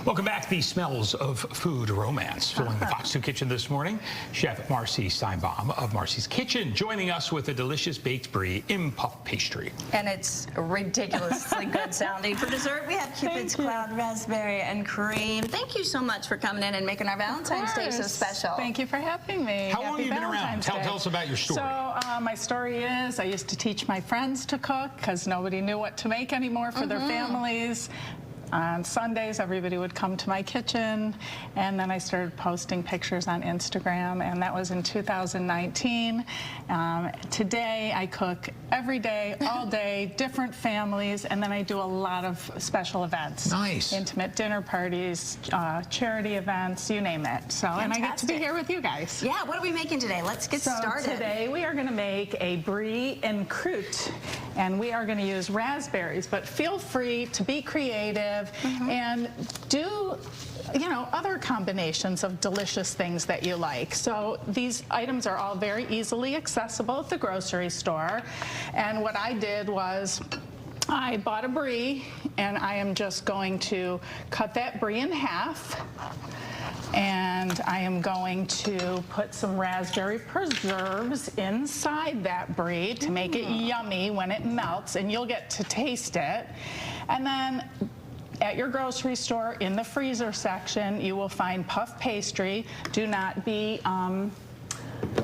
Welcome back. The smells of food romance filling the Fox 2 kitchen this morning. Chef Marci Steinbaum of Marci's Kitchen joining us with a delicious baked brie in puff pastry. And it's ridiculously good sounding. For dessert, we have Cupid's Cloud Raspberry and Cream. Thank you so much for coming in and making our Valentine's Day so special. Thank you for having me. How long have you been around? Tell us about your story. So my story is I used to teach my friends to cook because nobody knew what to make anymore for their families. On Sundays, everybody would come to my kitchen, and then I started posting pictures on Instagram, and that was in 2019. Today, I cook every day, all day, different families, and then I do a lot of special events. Nice. Intimate dinner parties, charity events, you name it. So, and I get to be here with you guys. Yeah, what are we making today? Let's get started. Today, we are going to make a brie en croûte, and we are going to use raspberries, but feel free to be creative and do, you know, other combinations of delicious things that you like. So these items are all very easily accessible at the grocery store. And what I did was I bought a brie, and I am just going to cut that brie in half. And I am going to put some raspberry preserves inside that brie to make it yummy when it melts, and you'll get to taste it. And then at your grocery store, in the freezer section, you will find puff pastry. Do not be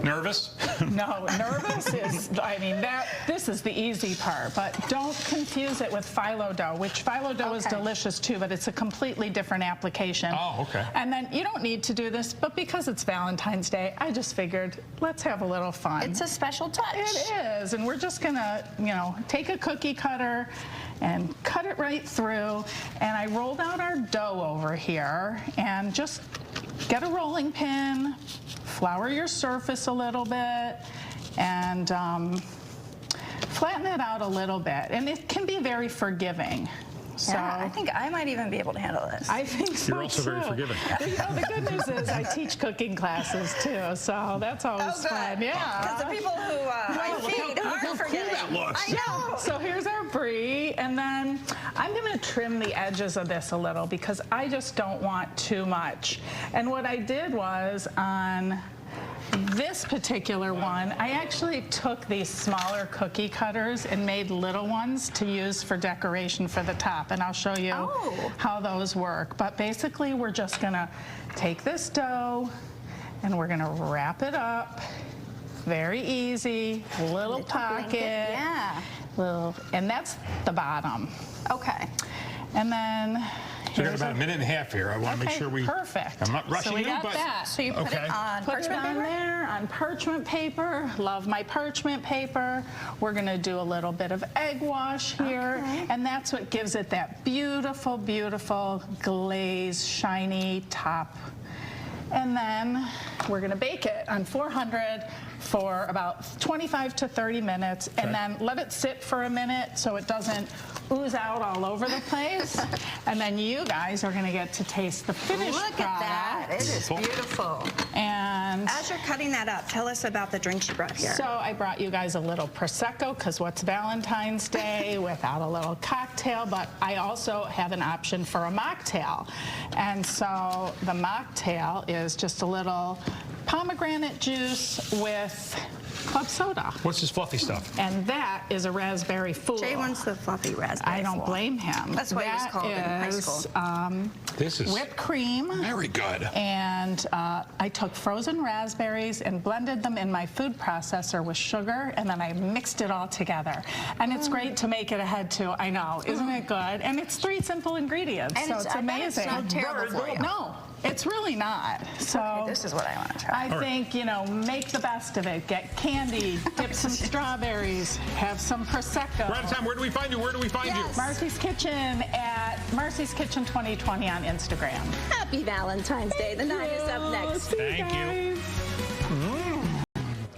nervous? No, nervous is, I mean, this is the easy part, but don't confuse it with phyllo dough, which phyllo dough is delicious too, but it's a completely different application. Oh, okay. And then you don't need to do this, but because it's Valentine's Day, I just figured, let's have a little fun. It's a special touch. It is, and we're just gonna, you know, take a cookie cutter and cut it right through, and I rolled out our dough over here, and just get a rolling pin, flour your surface a little bit, and flatten it out a little bit. And it can be very forgiving. So yeah, I think I might even be able to handle this. I think so. You're also very forgiving. You know, the good news is I teach cooking classes too, so that's always fun. Yeah. Because the people who I feed are forgiving. That looks. I know. So here's our brie, and then I'm going to trim the edges of this a little because I just don't want too much. And what I did was on this particular one, I actually took these smaller cookie cutters and made little ones to use for decoration for the top, and I'll show you how those work. But basically, we're just gonna take this dough and we're gonna wrap it up. Very easy, little pocket, little, and that's the bottom. Okay. And then so we got about a minute and a half here. I want to make sure we. Perfect. I'm not rushing so we you, got but that. So you put it on parchment paper? There on parchment paper. Love my parchment paper. We're going to do a little bit of egg wash here, and that's what gives it that beautiful, beautiful glaze, shiny top. And then we're going to bake it on 400 for about 25 to 30 minutes, and then let it sit for a minute so it doesn't ooze out all over the place. And then you guys are going to get to taste the finished product. Look at that. It is beautiful. And as you're cutting that up, tell us about the drinks you brought here. So I brought you guys a little Prosecco, because what's Valentine's Day without a little cocktail? But I also have an option for a mocktail. And so the mocktail is just a little pomegranate juice with club soda. What's this fluffy stuff? And that is a raspberry fool. Jay wants the fluffy raspberry I don't fool. blame him. That's what he was called in high school. This is whipped cream. Very good. And I took frozen raspberries and blended them in my food processor with sugar, and then I mixed it all together. And it's great to make it ahead too. I know, isn't it good? And it's 3 simple ingredients, and so it's amazing. It's not terrible for you. No. It's really not. So this is what I want to try. I think, you know, make the best of it. Get candy, dip some strawberries, have some Prosecco. We're out of time. Where do we find you? Where do we find you? Marci's Kitchen at Marci's Kitchen 2020 on Instagram. Happy Valentine's Day. The night is up next. Thank you.